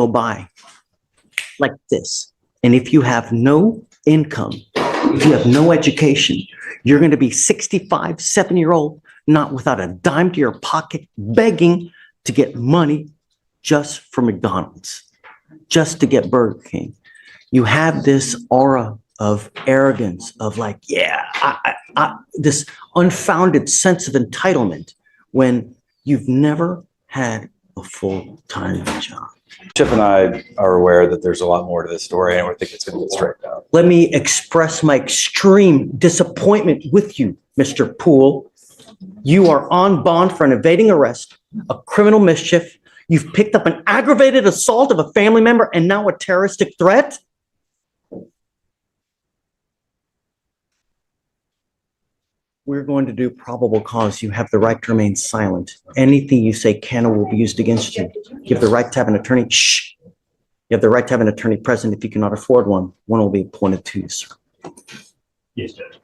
go by like this. And if you have no income, if you have no education, you're going to be 65, 7-year-old, not without a dime to your pocket, begging to get money just for McDonald's, just to get Burger King. You have this aura of arrogance, of like, yeah, this unfounded sense of entitlement when you've never had a full-time job. Chip and I are aware that there's a lot more to this story, and we think it's going to get straightened out. Let me express my extreme disappointment with you, Mr. Poole. You are on bond for an evading arrest, a criminal mischief. You've picked up an aggravated assault of a family member and now a terroristic threat. We're going to do probable cause. You have the right to remain silent. Anything you say can or will be used against you. You have the right to have an attorney. Shh. You have the right to have an attorney present. If you cannot afford one, one will be appointed to you, sir. Yes, Judge.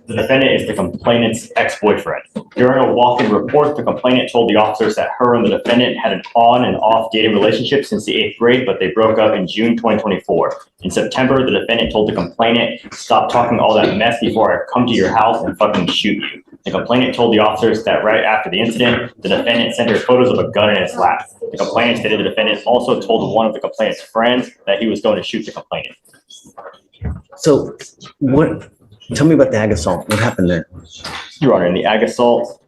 The defendant is the complainant's ex-boyfriend. During a walk-in report, the complainant told the officers that her and the defendant had an on and off dating relationship since the 8th grade, but they broke up in June 2024. In September, the defendant told the complainant, "Stop talking all that mess before I come to your house and fucking shoot you." The complainant told the officers that right after the incident, the defendant sent her photos of a gun in his lap. The complainant stated the defendant also told one of the complainant's friends that he was going to shoot the complainant. So tell me about the ag assault. What happened there? Your Honor, in the ag assault,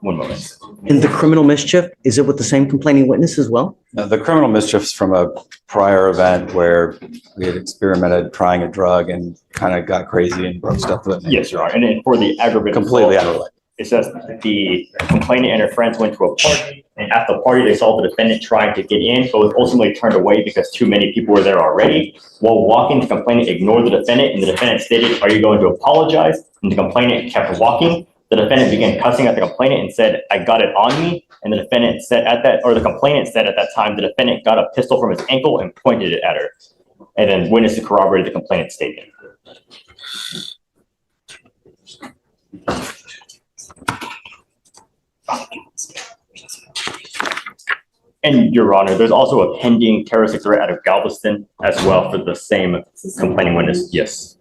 one moment. In the criminal mischief, is it with the same complaining witness as well? The criminal mischief's from a prior event where we had experimented trying a drug and kind of got crazy and broke stuff with it. Yes, Your Honor. And then for the aggravated Completely assault, unrelated. it says the complainant and her friends went to a party, and at the party they saw the defendant trying to get in, but was ultimately turned away because too many people were there already. While walking, the complainant ignored the defendant, and the defendant stated, "Are you going to apologize?" And the complainant kept walking. The defendant began cussing at the complainant and said, "I got it on me." And the defendant said the complainant said at that time, the defendant got a pistol from his ankle and pointed it at her. And then witnesses corroborated the complainant's statement. And Your Honor, there's also a pending terroristic threat out of Galveston as well for the same complaining witness. Yes.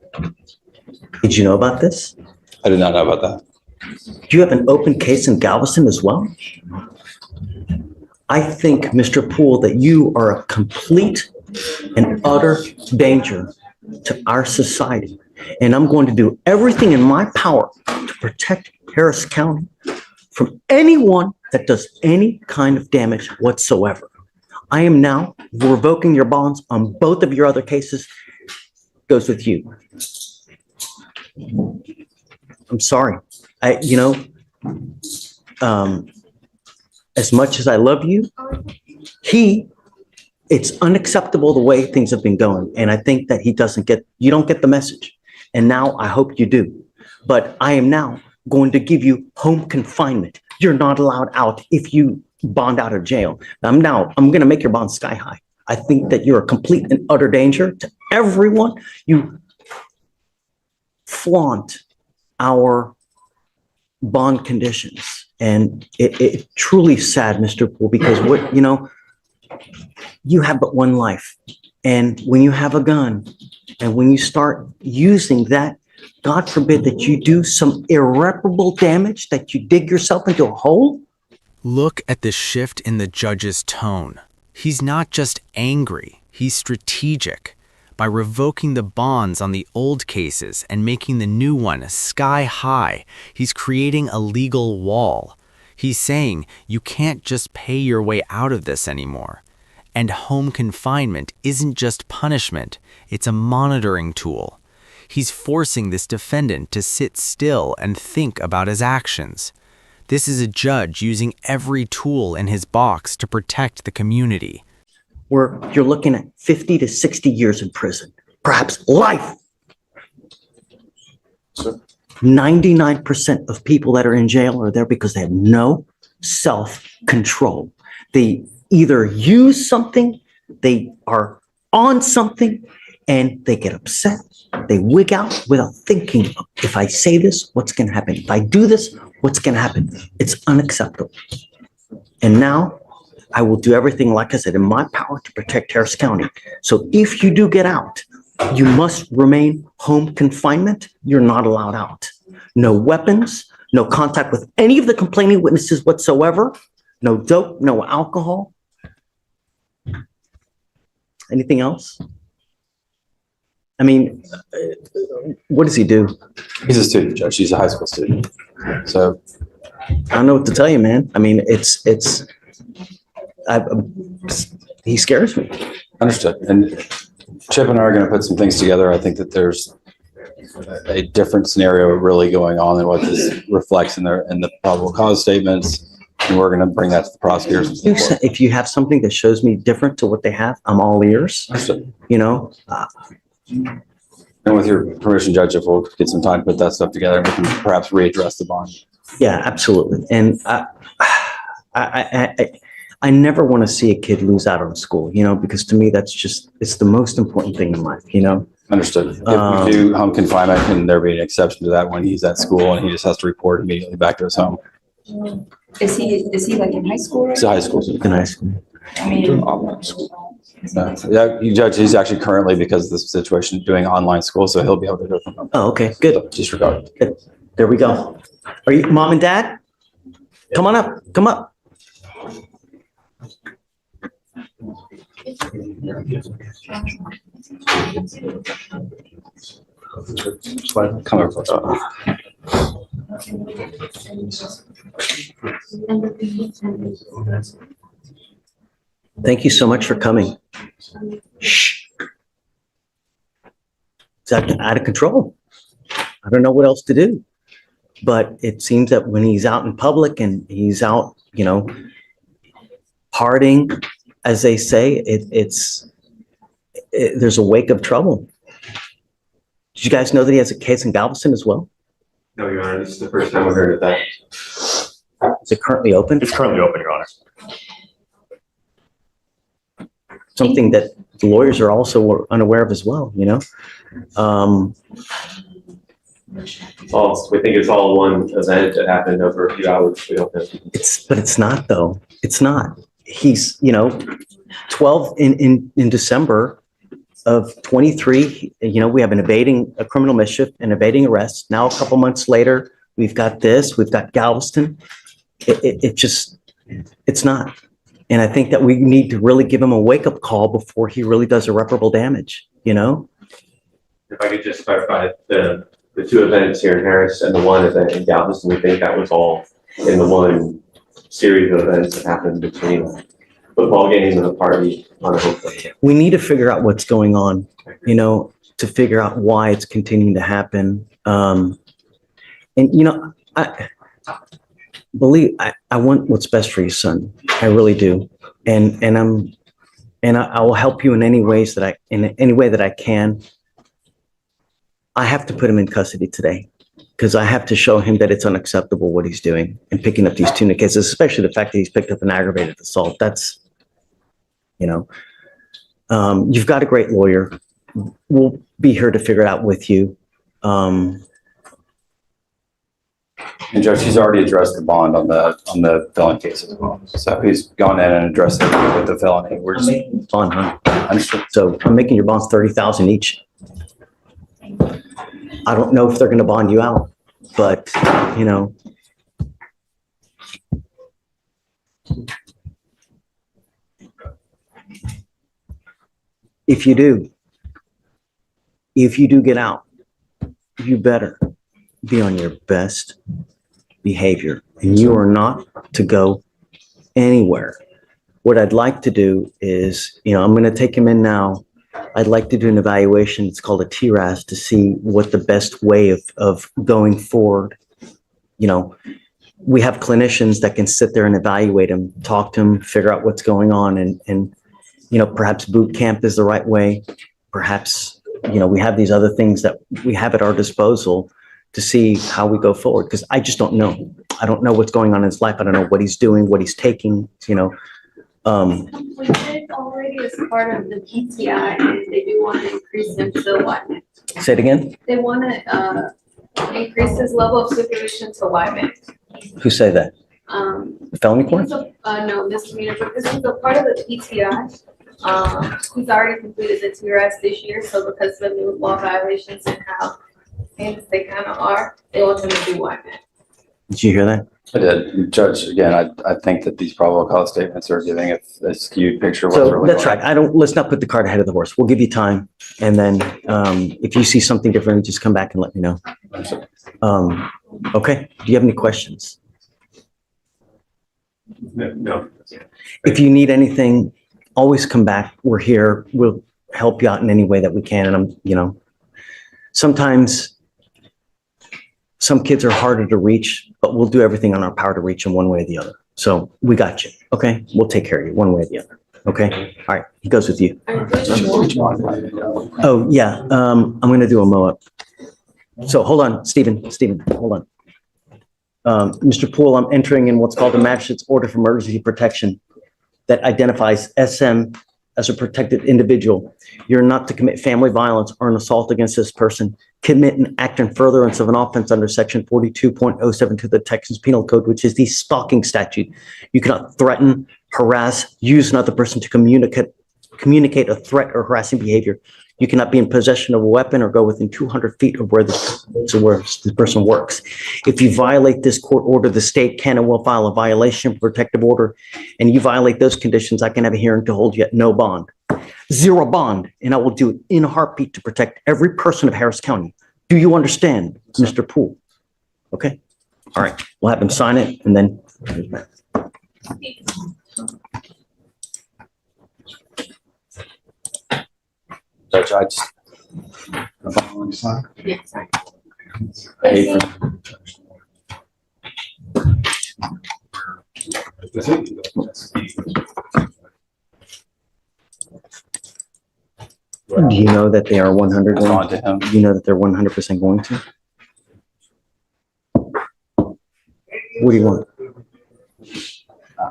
Did you know about this? I did not know about that. Do you have an open case in Galveston as well? I think, Mr. Poole, that you are a complete and utter danger to our society. And I'm going to do everything in my power to protect Harris County from anyone that does any kind of damage whatsoever. I am now revoking your bonds on both of your other cases. Goes with you. I'm sorry. As much as I love you, it's unacceptable the way things have been going. And I think that you don't get the message. And now I hope you do. But I am now going to give you home confinement. You're not allowed out if you bond out of jail. I'm going to make your bond sky high. I think that you're a complete and utter danger to everyone. You flaunt our bond conditions. And it truly sad, Mr. Poole, because you have but one life. And when you have a gun and when you start using that, God forbid that you do some irreparable damage, that you dig yourself into a hole. Look at the shift in the judge's tone. He's not just angry, he's strategic. By revoking the bonds on the old cases and making the new one sky high, he's creating a legal wall. He's saying you can't just pay your way out of this anymore. And home confinement isn't just punishment, it's a monitoring tool. He's forcing this defendant to sit still and think about his actions. This is a judge using every tool in his box to protect the community. Where you're looking at 50 to 60 years in prison, perhaps life. 99% of people that are in jail are there because they have no self-control. They either use something, they are on something, and they get upset. They wig out without thinking, if I say this, what's going to happen? If I do this, what's going to happen? It's unacceptable. And now I will do everything, like I said, in my power to protect Harris County. So if you do get out, you must remain home confinement. You're not allowed out. No weapons, no contact with any of the complaining witnesses whatsoever, no dope, no alcohol. Anything else? I mean, what does he do? He's a student, Judge. He's a high school student. So I don't know what to tell you, man. I mean, he scares me. understood. And Chip and I are going to put some things together. I think that there's a different scenario really going on than what this reflects in the probable cause statements. And we're going to bring that to the prosecutors. And so forth. If you have something that shows me different to what they have, I'm all ears. Understood. You know, And with your permission, Judge, if we'll get some time to put that stuff together, we can perhaps readdress the bond. yeah, absolutely. And I never want to see a kid lose out on school, you know, because to me, it's the most important thing in life, you know? Understood. If we do home confinement, can there be an exception to that when he's at school and he just has to report immediately back to his home? Is he like in high school? He's a high school student. In high school. I mean, Yeah, Judge, he's actually currently, because of the situation, doing online school, so he'll be able to do it from home. Oh, okay, good. So disregard. There we go. Are you, mom and dad? Come on up, come up. Come over. Thank you so much for coming. Shh. It's out of control. I don't know what else to do. But it seems that when he's out in public and he's out, you know, partying, as they say, there's a wake of trouble. Did you guys know that he has a case in Galveston as well? No, Your Honor, this is the first time I've heard of that. Is it currently open? It's currently open, Your Honor. Something that the lawyers are also unaware of as well, you know? We think it's all one event that happened over a few hours. We don't know. But it's not though. It's not. He's, you know, 12 in December of 23, you know, we have a criminal mischief and evading arrest. Now, a couple months later, we've got Galveston. It's not. And I think that we need to really give him a wake up call before he really does irreparable damage, you know? If I could just clarify, the two events here in Harris and the one event in Galveston, we think that was all in the one series of events that happened between a football game and a party on a hotel. We need to figure out what's going on, you know, to figure out why it's continuing to happen. And, you know, I want what's best for your son. I really do. And I will help you in any way that I can. I have to put him in custody today because I have to show him that it's unacceptable what he's doing and picking up these two new cases, especially the fact that he's picked up an aggravated assault. That's, you know, you've got a great lawyer. We'll be here to figure it out with you. And Judge, he's already addressed the bond on the felon case as well. So he's gone in and addressed it with the felony. We're just Bond, huh? understood. So I'm making your bonds 30,000 each. I don't know if they're going to bond you out, but you know. If you do get out, you better be on your best behavior and you are not to go anywhere. What I'd like to do is, you know, I'm going to take him in now. I'd like to do an evaluation. It's called a TRAS to see what the best way of going forward. You know, we have clinicians that can sit there and evaluate him, talk to him, figure out what's going on. And, you know, perhaps boot camp is the right way. Perhaps, you know, we have these other things that we have at our disposal to see how we go forward. Because I just don't know. I don't know what's going on in his life. I don't know what he's doing, what he's taking, you know. We did already as part of the PTI, and they do want to increase him to alignment. Say it again. They want to increase his level of supervision to alignment. Who say that? Felony court? No, misdemeanor, but this is a part of the PTI. He's already completed the TRS this year, so because of the new law violations and how things they kind of are, they want him to do one now. Did you hear that? I did. Judge, again, I think that these probable cause statements are giving a skewed picture of what's So really that's going right. Let's not put the cart ahead of the horse. We'll give you time. And then if you see something different, just come back and let me know. Okay. Do you have any questions? No. If you need anything, always come back. We're here. We'll help you out in any way that we can. And sometimes some kids are harder to reach, but we'll do everything on our power to reach them one way or the other. So we got you. Okay. We'll take care of you one way or the other. Okay. All right. He goes with you. Oh, yeah. I'm going to do a mow-up. So hold on, Stephen, hold on. Mr. Poole, I'm entering in what's called a magistrate's order for emergency protection that identifies SM as a protected individual. You're not to commit family violence or an assault against this person, commit an act in furtherance of an offense under section 42.072 of the Texas Penal Code, which is the stalking statute. You cannot threaten, harass, use another person to communicate a threat or harassing behavior. You cannot be in possession of a weapon or go within 200 feet of where the person works. If you violate this court order, the state can and will file a violation of protective order, and you violate those conditions, I can have a hearing to hold you at no bond. Zero bond, and I will do it in a heartbeat to protect every person of Harris County. Do you understand, Mr. Poole? Okay. All right. We'll have him sign it, and then. Judge, I just. Yes. I hate for- Do you know that they are 100? That's on to him. Do you know that they're 100% going to? What do you want?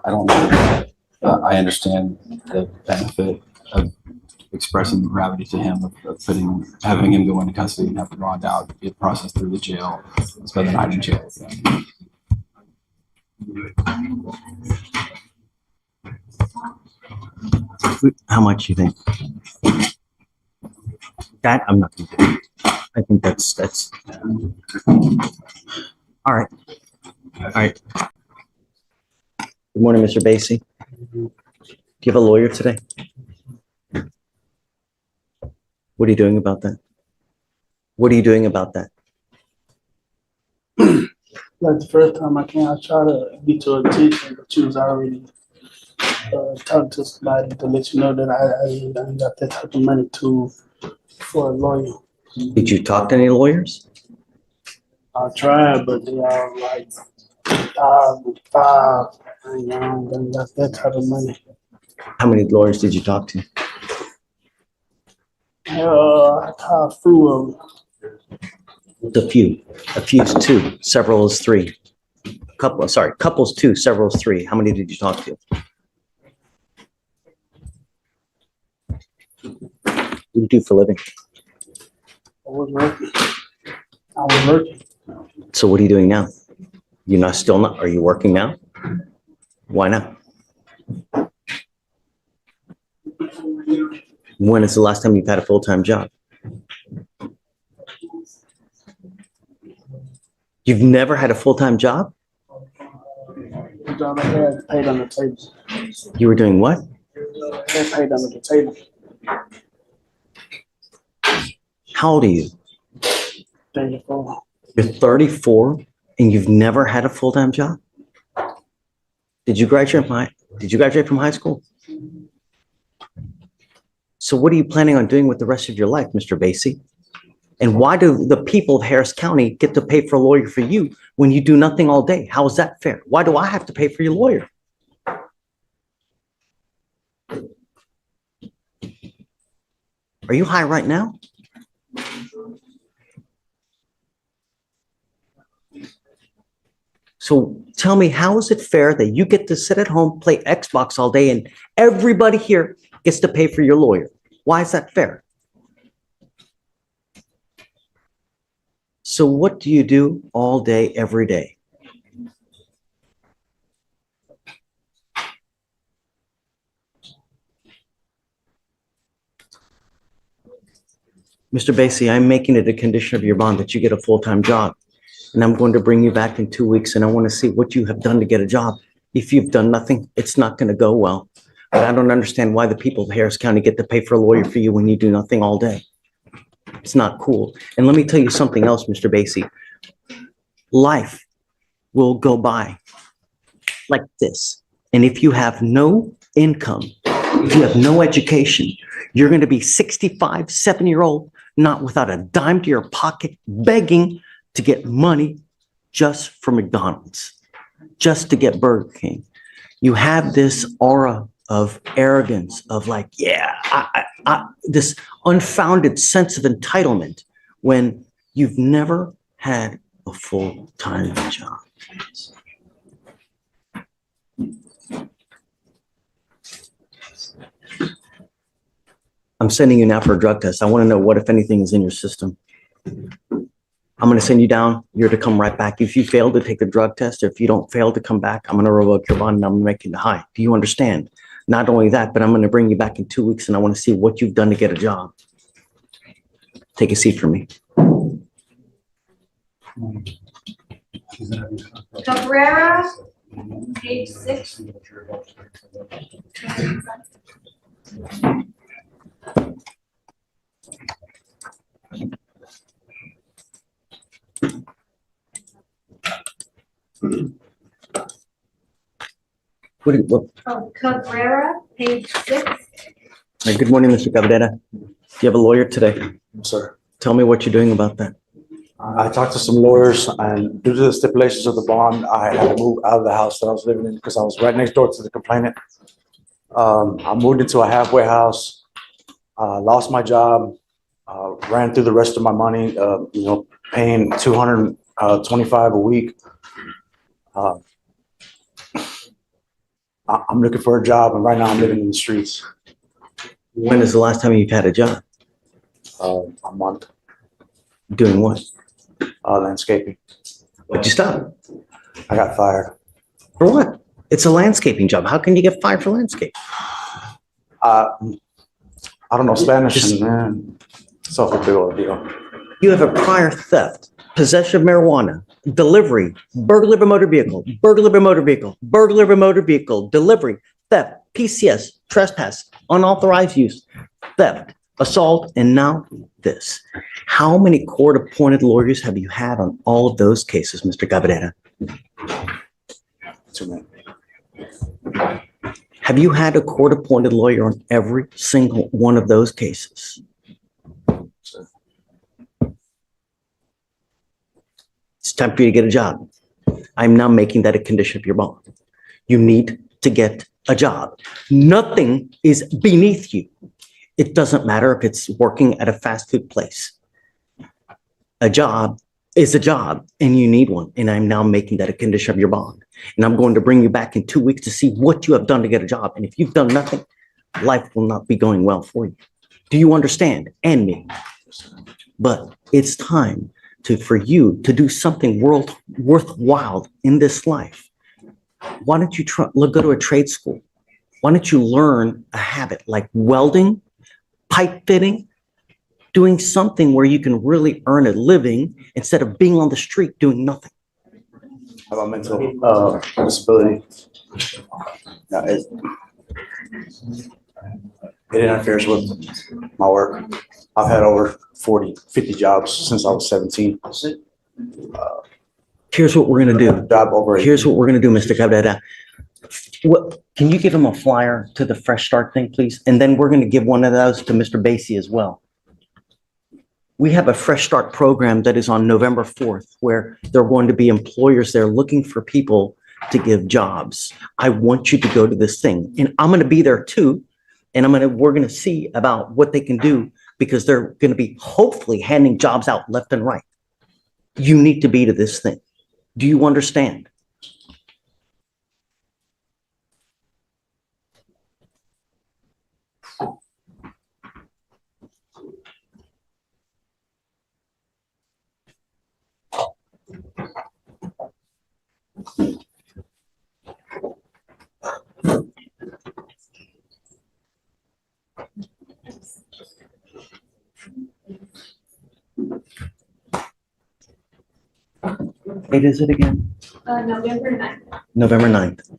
I don't know. I understand the benefit of expressing the gravity to him of having him go into custody and have to bond out, get processed through the jail, spend the night in jail. How much you think? That I'm not gonna do. I think that's all right. All right. Good morning, Mr. Basie. Do you have a lawyer today? What are you doing about that? What are you doing about that? Like the first time I came, I tried to get your attention, but you was already talking to somebody to let you know that I ain't got that type of money for a lawyer. Did you talk to any lawyers? I tried, but they all like 5. I ain't got that type of money. How many lawyers did you talk to? I called through them. A few. A few is 2. Several is 3. Couples 2. Several is 3. How many did you talk to? What do you do for a living? I was working. So what are you doing now? You're not still not, are you working now? Why not? When is the last time you've had a full-time job? You've never had a full-time job? The job I had paid on the table. You were doing what? I had paid under the table. How old are you? 34. You're 34 and you've never had a full-time job? Did you graduate from high school? So what are you planning on doing with the rest of your life, Mr. Basie? And why do the people of Harris County get to pay for a lawyer for you when you do nothing all day? How is that fair? Why do I have to pay for your lawyer? Are you high right now? So tell me, how is it fair that you get to sit at home, play Xbox all day, and everybody here gets to pay for your lawyer? Why is that fair? So what do you do all day, every day? Mr. Basie, I'm making it a condition of your bond that you get a full-time job. And I'm going to bring you back in 2 weeks and I want to see what you have done to get a job. If you've done nothing, it's not going to go well. But I don't understand why the people of Harris County get to pay for a lawyer for you when you do nothing all day. It's not cool. And let me tell you something else, Mr. Basie. Life will go by like this. And if you have no income, if you have no education, you're going to be 65, 7-year-old, not without a dime to your pocket, begging to get money just for McDonald's, just to get Burger King. You have this aura of arrogance, of like, yeah, this unfounded sense of entitlement when you've never had a full-time job. I'm sending you now for a drug test. I want to know what, if anything, is in your system. I'm going to send you down. You're to come right back. If you fail to take the drug test, or if you don't fail to come back, I'm going to revoke your bond and I'm going to make you high. Do you understand? Not only that, but I'm going to bring you back in 2 weeks and I want to see what you've done to get a job. Take a seat for me. Cabrera, page 6. What? Oh, Cabrera, page 6. Good morning, Mr. Cabrera. Do you have a lawyer today? Sir, Tell me what you're doing about that. I talked to some lawyers, and due to the stipulations of the bond, I had to move out of the house that I was living in because I was right next door to the complainant. I moved into a halfway house, lost my job, ran through the rest of my money, paying $225 a week. I'm looking for a job, and right now I'm living in the streets. When is the last time you've had a job? A month, Doing what? landscaping. Why'd you stop? I got fired. For what? It's a landscaping job. How can you get fired for landscape? I don't know Spanish, and man, it's a whole big old deal. You have a prior theft, possession of marijuana, delivery, burglary of a motor vehicle, burglary of a motor vehicle, burglary of a motor vehicle, delivery, theft, PCS, trespass, unauthorized use, theft, assault, and now this. How many court-appointed lawyers have you had on all of those cases, Mr. Cabrera? Too many. Have you had a court-appointed lawyer on every single one of those cases? It's time for you to get a job. I'm now making that a condition of your bond. You need to get a job. Nothing is beneath you. It doesn't matter if it's working at a fast food place. A job is a job and you need one. And I'm now making that a condition of your bond. And I'm going to bring you back in 2 weeks to see what you have done to get a job. And if you've done nothing, life will not be going well for you. Do you understand? And me. But it's time for you to do something worthwhile in this life. Why don't you go to a trade school? Why don't you learn a habit like welding, pipe fitting, doing something where you can really earn a living instead of being on the street doing nothing? I have a mental disability. No, it interferes with my work. I've had over 50 jobs since I was 17. Here's what we're going to do. Job over. Here's what we're going to do, Mr. Cabrera. Can you give him a flyer to the Fresh Start thing, please? And then we're going to give one of those to Mr. Basie as well. We have a Fresh Start program that is on November 4th, where there are going to be employers there looking for people to give jobs. I want you to go to this thing, and I'm going to be there too. And we're going to see about what they can do, because they're going to be hopefully handing jobs out left and right. You need to be to this thing. Do you understand? Date is it again? November 9th. November 9th.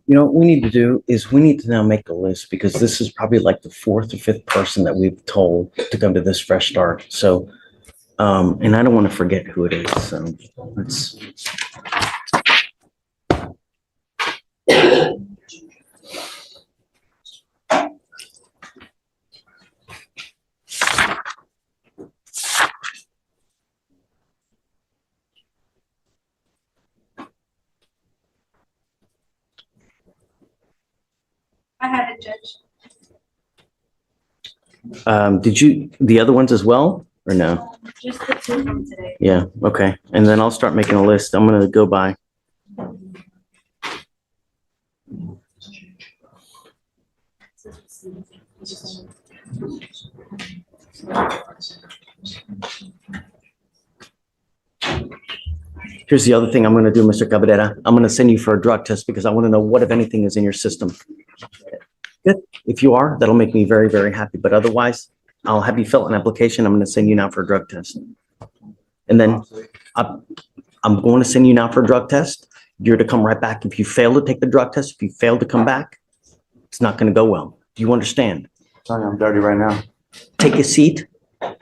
You know, what we need to do is we need to now make a list because this is probably like the fourth or fifth person that we've told to come to this fresh start. So, and I don't want to forget who it is. So let's. I have it, Judge. Did you, the other ones as well, or no? Just the two from today. Yeah, okay. And then I'll start making a list. I'm gonna go by. Here's the other thing I'm gonna do, Mr. Cabrera. I'm gonna send you for a drug test because I want to know what, if anything, is in your system. Good. If you are, that'll make me very, very happy. But otherwise, I'll have you fill an application. I'm gonna send you now for a drug test. And then I'm going to send you now for a drug test. You're to come right back. If you fail to take the drug test, if you fail to come back, it's not gonna go well. Do you understand? Telling you, I'm dirty right now. Take a seat.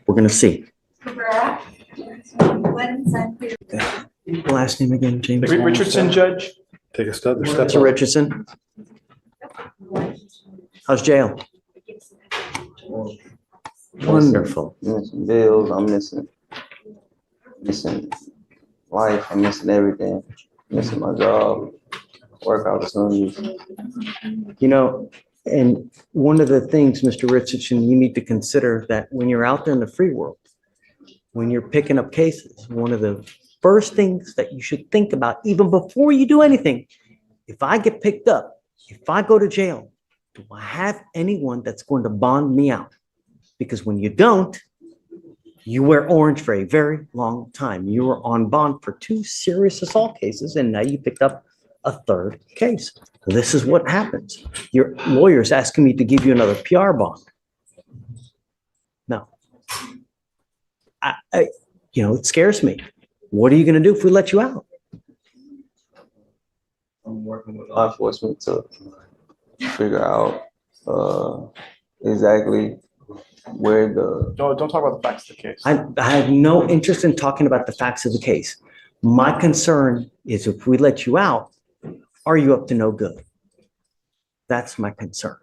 We're gonna see. Cabrera. Last name again, James? Richardson, Judge? Take a step. Mr. Richardson? How's jail? Wonderful. Missing bills, I'm missing life, I'm missing everything, missing my job, work opportunities. You know, and one of the things, Mr. Richardson, you need to consider that when you're out there in the free world, when you're picking up cases, one of the first things that you should think about, even before you do anything, if I get picked up, if I go to jail, do I have anyone that's going to bond me out? Because when you don't, you wear orange for a very long time. You were on bond for 2 serious assault cases, and now you picked up a 3rd case. This is what happens. Your lawyer's asking me to give you another PR bond. No. You know, it scares me. What are you going to do if we let you out? I'm working with law enforcement to figure out exactly where the. Don't talk about the facts of the case. I have no interest in talking about the facts of the case. My concern is if we let you out, are you up to no good? That's my concern.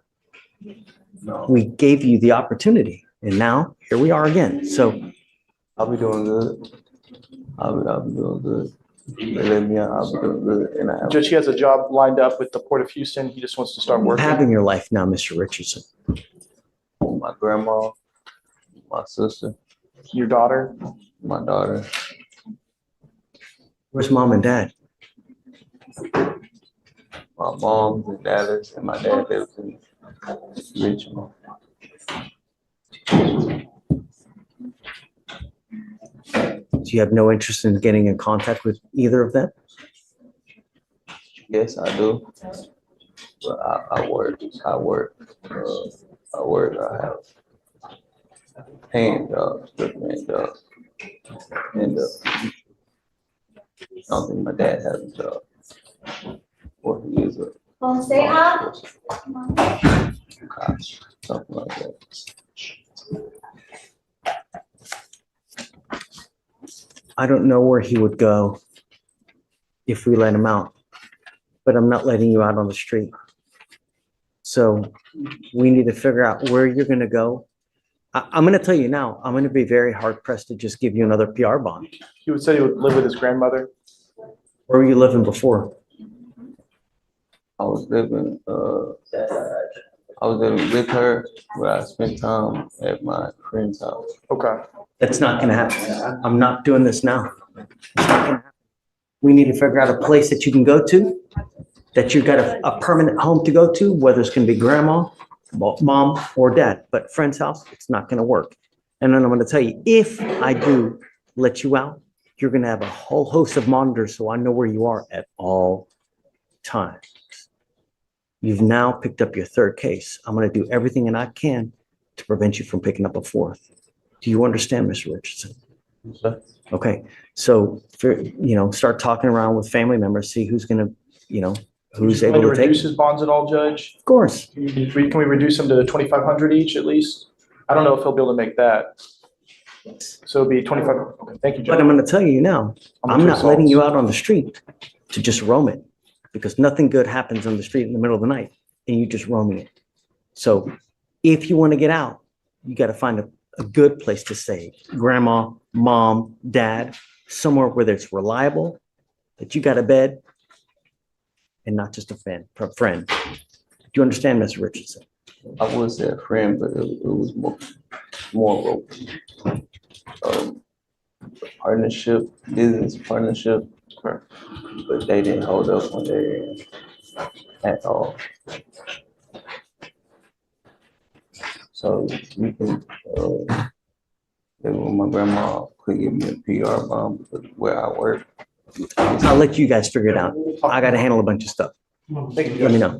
No. We gave you the opportunity, and now here we are again. So I'll be doing good. I'll be doing good. They let me out, I'll be doing good. And I have. Judge, he has a job lined up with the Port of Houston. He just wants to start what working. happened in your life now, Mr. Richardson? My grandma, my sister, Your daughter. my daughter, Where's mom and dad? my mom's in Dallas, and my dad lives in Richmond. Do you have no interest in getting in contact with either of them? Yes, I do. But I work. I have paying jobs, good paying jobs. And I don't think my dad has a job. Or he is a Say hi. cop, something like that. I don't know where he would go if we let him out, but I'm not letting you out on the street. So we need to figure out where you're going to go. I'm going to tell you now, I'm going to be very hard pressed to just give you another PR bond. He would say he would live with his grandmother. Where were you living before? I was living with her, but I spent time at my friend's house. Okay. That's not going to happen. I'm not doing this now. It's not gonna happen. We need to figure out a place that you can go to, that you've got a permanent home to go to, whether it's going to be grandma, mom, or dad. But friend's house, it's not going to work. And then I'm going to tell you, if I do let you out, you're going to have a whole host of monitors, so I know where you are at all times. You've now picked up your 3rd case. I'm going to do everything that I can to prevent you from picking up a 4th. Do you understand, Mr. Richardson? Okay, so, start talking around with family members, see who's gonna, who's Can able we to take. reduce his bonds at all, Judge? Of course. Can we reduce them to 2,500 each at least? I don't know if he'll be able to make that. So it'll be 25. Okay, thank you, But Judge. I'm gonna tell you now, How much I'm not letting assaults? you out on the street to just roam it, because nothing good happens on the street in the middle of the night, and you just roaming it. So if you want to get out, you got to find a good place to stay. Grandma, mom, dad, somewhere where it's reliable, that you got a bed, and not just a friend. Do you understand, Mr. Richardson? I would say a friend, but it was more of a partnership, business partnership, but they didn't hold up on their end at all. So you can, when my grandma could give me a PR bomb because where I work. I'll let you guys figure it out. I got to handle a bunch of stuff. Thank you, Let me Judge. know.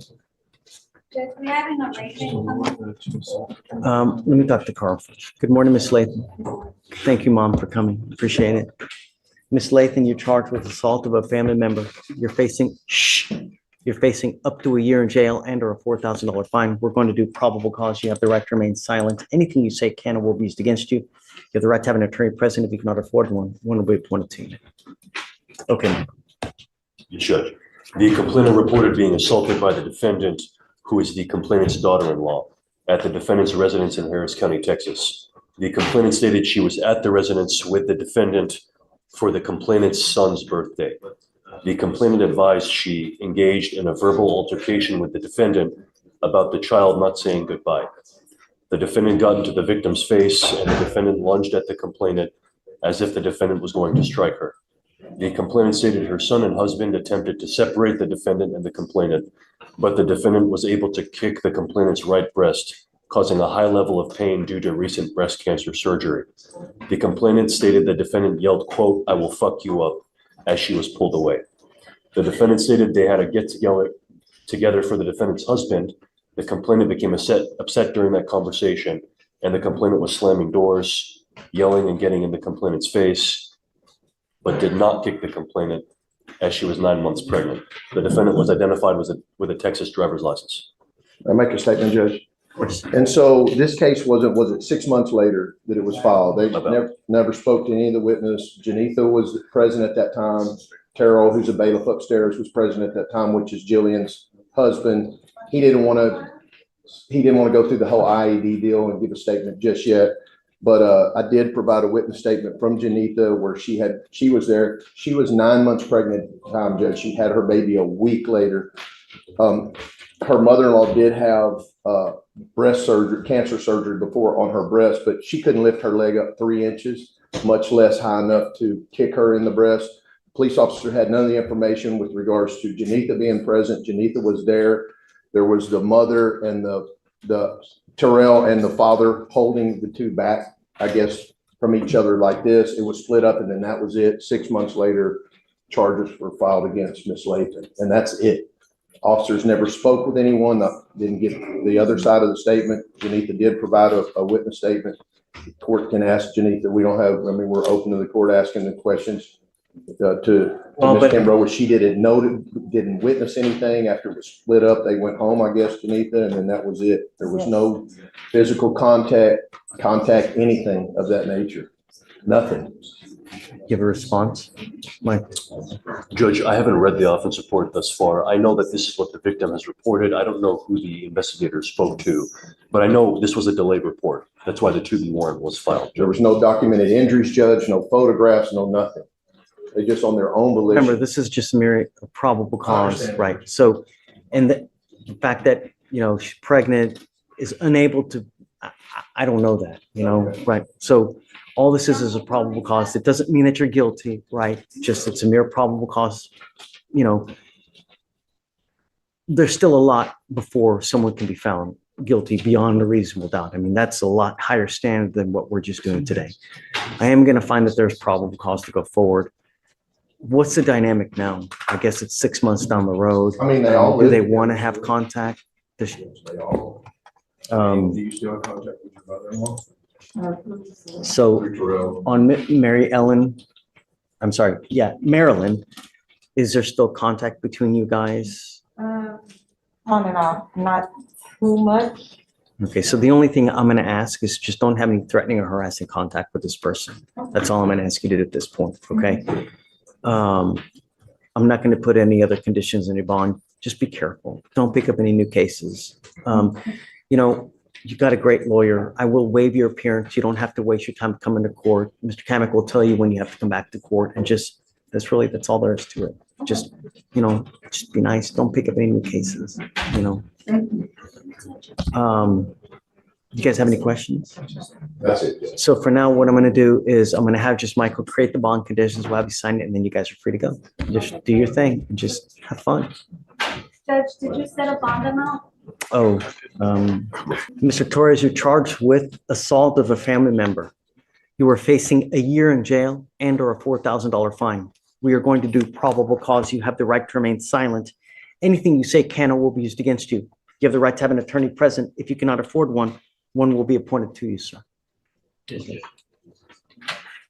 Judge, may I have an arrangement? Let me talk to Carl first. Good morning, Miss Lathan. Thank you, Mom, for coming. Appreciate it. Miss Lathan, you're charged with assault of a family member. You're facing up to a year in jail and or a $4,000 fine. We're going to do probable cause. You have the right to remain silent. Anything you say can or will be used against you. You have the right to have an attorney present if you cannot afford one. One will be appointed to you. Okay. Judge, the complainant reported being assaulted by the defendant, who is the complainant's daughter-in-law, at the defendant's residence in Harris County, Texas. The complainant stated she was at the residence with the defendant for the complainant's son's birthday. The complainant advised she engaged in a verbal altercation with the defendant about the child not saying goodbye. The defendant got into the victim's face and the defendant lunged at the complainant as if the defendant was going to strike her. The complainant stated her son and husband attempted to separate the defendant and the complainant, but the defendant was able to kick the complainant's right breast, causing a high level of pain due to recent breast cancer surgery. The complainant stated the defendant yelled, quote, "I will fuck you up," as she was pulled away. The defendant stated they had a get-together for the defendant's husband. The complainant became upset during that conversation, and the complainant was slamming doors, yelling and getting in the complainant's face, but did not kick the complainant as she was 9 months pregnant. The defendant was identified with a Texas driver's license. I make a statement, Judge. Of course. And so this case was it 6 months later that it was filed? They never spoke to any of the witness. Janitha was present at that time. Terrell, who's a bailiff upstairs, was present at that time, which is Jillian's husband. He didn't want to go through the whole IED deal and give a statement just yet. But I did provide a witness statement from Janitha where she was there. She was 9 months pregnant at the time, Judge. She had her baby a week later. Her mother-in-law did have breast surgery, cancer surgery before on her breast, but she couldn't lift her leg up 3 inches, much less high enough to kick her in the breast. Police officer had none of the information with regards to Janitha being present. Janitha was there. There was the mother and the Terrell and the father holding the two back, I guess, from each other like this. It was split up and then that was it. 6 months later, charges were filed against Miss Lathan, and that's it. Officers never spoke with anyone, didn't get the other side of the statement. Janitha did provide a witness statement. The court can ask Janitha. We're open to the court asking the questions to Ms. Kimbrough, where she didn't witness anything after it was split up. They went home, I guess, Janitha, and then that was it. There was no physical contact, anything of that nature. Nothing. Give a response, Mike. Judge, I haven't read the offense report thus far. I know that this is what the victim has reported. I don't know who the investigator spoke to, but I know this was a delayed report. That's why the 2B warrant was filed. There was no documented injuries, Judge, no photographs, no nothing. They just on their own volition. Remember, this is just mere probable cause, right? So, and the fact that, she's pregnant is unable to, I don't know that, right? So all this is a probable cause. It doesn't mean that you're guilty, right? Just it's a mere probable cause. There's still a lot before someone can be found guilty beyond a reasonable doubt. I mean, that's a lot higher standard than what we're just doing today. I am going to find that there's probable cause to go forward. What's the dynamic now? I guess it's 6 months down the road. I mean, they all do they live want to have contact? They all. Um, Do you still have contact with your mother-in-law? So on Mary Ellen, I'm sorry, yeah, Marilyn, is there still contact between you guys? On and off, not too much. Okay, so the only thing I'm gonna ask is just don't have any threatening or harassing contact with this person. That's all I'm gonna ask you to do at this point, okay? I'm not gonna put any other conditions in your bond. Just be careful. Don't pick up any new cases. You know, you got a great lawyer. I will waive your appearance. You don't have to waste your time coming to court. Mr. Kamick will tell you when you have to come back to court and just, that's all there is to it. Just, you know, just be nice. Don't pick up any new cases, you know? You guys have any questions? That's it. So for now, what I'm gonna do is I'm gonna have just Michael create the bond conditions, we'll have you sign it, and then you guys are free to go. Just do your thing and just have fun. Judge, did you set a bond amount? Oh, Mr. Torres, you're charged with assault of a family member. You are facing a year in jail and or a $4,000 fine. We are going to do probable cause. You have the right to remain silent. Anything you say can or will be used against you. You have the right to have an attorney present. If you cannot afford one, one will be appointed to you, sir.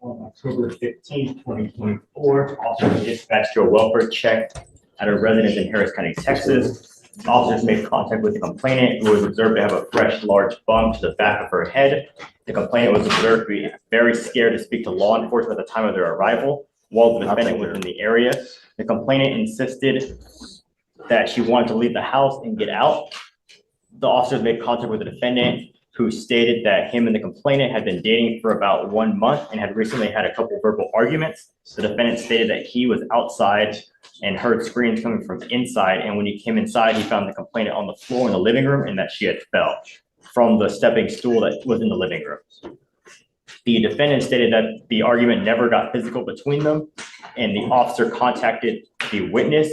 On October 15th, 2024, officers dispatched to a welfare check at a residence in Harris County, Texas. Officers made contact with the complainant, who was observed to have a fresh, large bump to the back of her head. The complainant was observed to be very scared to speak to law enforcement at the time of their arrival, while the defendant was in the area. The complainant insisted that she wanted to leave the house and get out. The officers made contact with the defendant, who stated that him and the complainant had been dating for about 1 month and had recently had a couple verbal arguments. The defendant stated that he was outside and heard screams coming from inside, and when he came inside, he found the complainant on the floor in the living room and that she had fell from the stepping stool that was in the living room. The defendant stated that the argument never got physical between them, and the officer contacted the witness,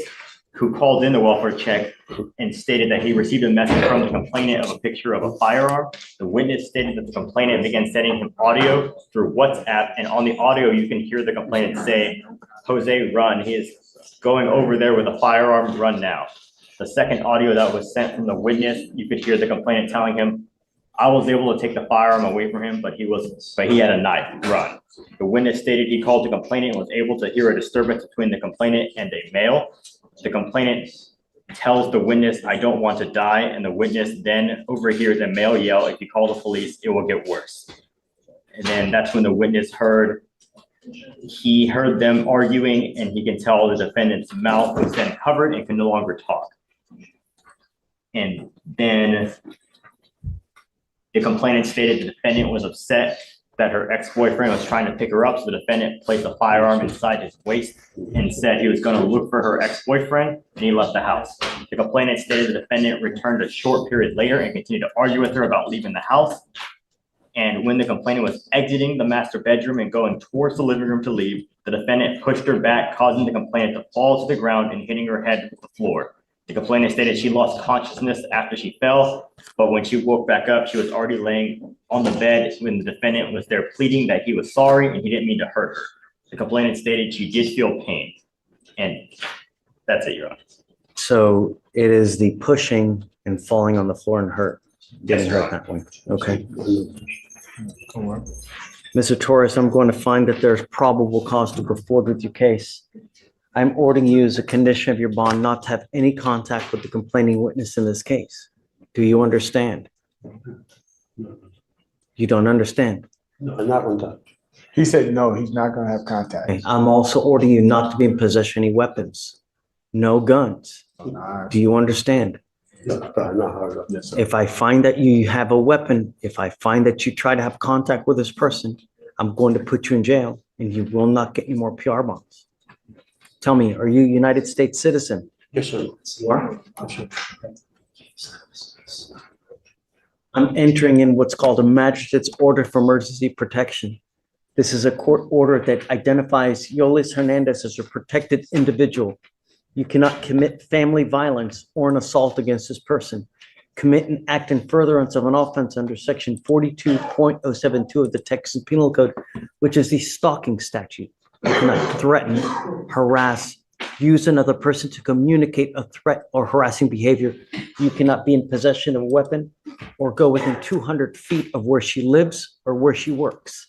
who called in the welfare check and stated that he received a message from the complainant of a picture of a firearm. The witness stated that the complainant began sending him audio through WhatsApp, and on the audio, you can hear the complainant say, "Jose, run. He is going over there with a firearm. Run now." The second audio that was sent from the witness, you could hear the complainant telling him, "I was able to take the firearm away from him, but he had a knife. Run." The witness stated he called the complainant and was able to hear a disturbance between the complainant and a male. The complainant tells the witness, "I don't want to die," and the witness then overhears a male yell, "If you call the police, it will get worse." And then that's when the witness heard them arguing, and he can tell the defendant's mouth was then covered and can no longer talk. And then the complainant stated the defendant was upset that her ex-boyfriend was trying to pick her up, so the defendant placed a firearm inside his waist and said he was going to look for her ex-boyfriend, and he left the house. The complainant stated the defendant returned a short period later and continued to argue with her about leaving the house. And when the complainant was exiting the master bedroom and going towards the living room to leave, the defendant pushed her back, causing the complainant to fall to the ground and hitting her head with the floor. The complainant stated she lost consciousness after she fell, but when she woke back up, she was already laying on the bed when the defendant was there pleading that he was sorry and he didn't mean to hurt her. The complainant stated she did feel pain. And that's it, Your Honor. So it is the pushing and falling on the floor and getting hurt that way. Okay. Mr. Torres, I'm going to find that there's probable cause to go forward with your case. I'm ordering you as a condition of your bond not to have any contact with the complaining witness in this case. Do you understand? You don't understand? No, not one time. He said, no, he's not gonna have contact. Okay, I'm also ordering you not to be in possession of any weapons. No guns. Do you understand? Yes, sir. If I find that you have a weapon, if I find that you try to have contact with this person, I'm going to put you in jail and you will not get any more PR bonds. Tell me, are you a United States citizen? Yes, sir. You are? I'm entering in what's called a magistrate's order for emergency protection. This is a court order that identifies Yolis Hernandez as a protected individual. You cannot commit family violence or an assault against this person. Commit an act in furtherance of an offense under section 42.072 of the Texas Penal Code, which is the stalking statute. You cannot threaten, harass, use another person to communicate a threat or harassing behavior. You cannot be in possession of a weapon or go within 200 feet of where she lives or where she works.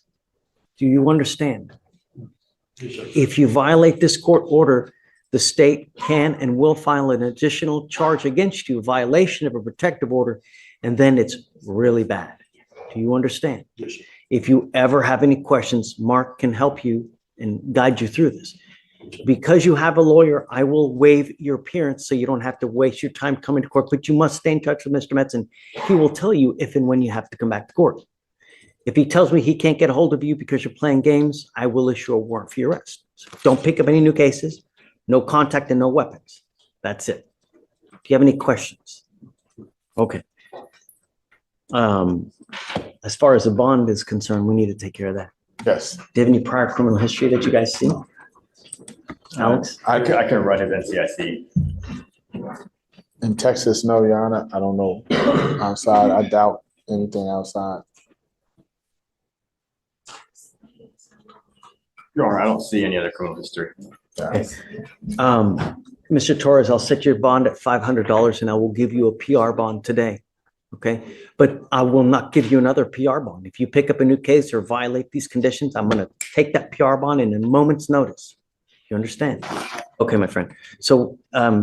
Do you understand? If you violate this court order, the state can and will file an additional charge against you, violation of a protective order, and then it's really bad. Do you understand? If you ever have any questions, Mark can help you and guide you through this. Because you have a lawyer, I will waive your appearance so you don't have to waste your time coming to court, but you must stay in touch with Mr. Metzen. He will tell you if and when you have to come back to court. If he tells me he can't get a hold of you because you're playing games, I will issue a warrant for your arrest. So don't pick up any new cases, no contact and no weapons. That's it. Do you have any questions? Okay. As far as the bond is concerned, we need to take care of that. Yes. Do you have any prior criminal history that you guys see? Alex? I can run his NCIC. In Texas, no, Your Honor. I don't know. Outside, I doubt anything outside. Your Honor, I don't see any other criminal history. Okay. Mr. Torres, I'll set your bond at $500 and I will give you a PR bond today. Okay, but I will not give you another PR bond. If you pick up a new case or violate these conditions, I'm going to take that PR bond in a moment's notice. You understand? Okay, my friend. So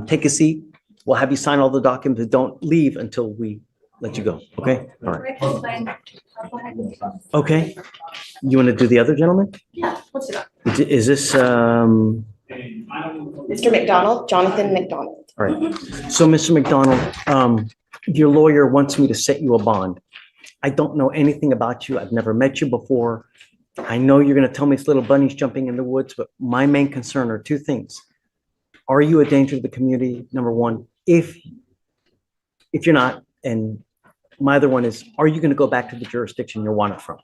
take a seat. We'll have you sign all the documents, but don't leave until we let you go. Okay? All right. Okay. You want to do the other gentleman? Yeah, let's do that. Is this, Mr. McDonald, Jonathan McDonald. all right. So Mr. McDonald, your lawyer wants me to set you a bond. I don't know anything about you. I've never met you before. I know you're going to tell me it's little bunnies jumping in the woods, but my main concern are two things. Are you a danger to the community? Number one, if you're not, and my other one is, are you going to go back to the jurisdiction you're wanted from?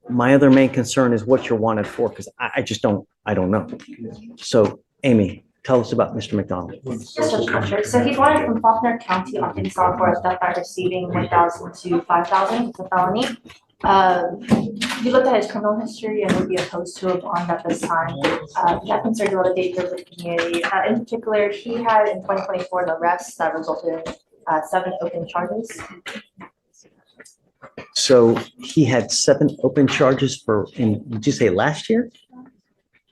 My other main concern is what you're wanted for, because I don't know. So Amy, tell us about Mr. McDonald. Yes, Judge Fleischer. So he's wanted from Faulkner County, Arkansas for a theft by receiving 1,000 to 5,000. It's a felony. You looked at his criminal history and would be opposed to a bond at this time. He had concerns about the danger of the community. In particular, he had in 2024 an arrest that resulted in 7 open charges. So he had 7 open charges did you say last year?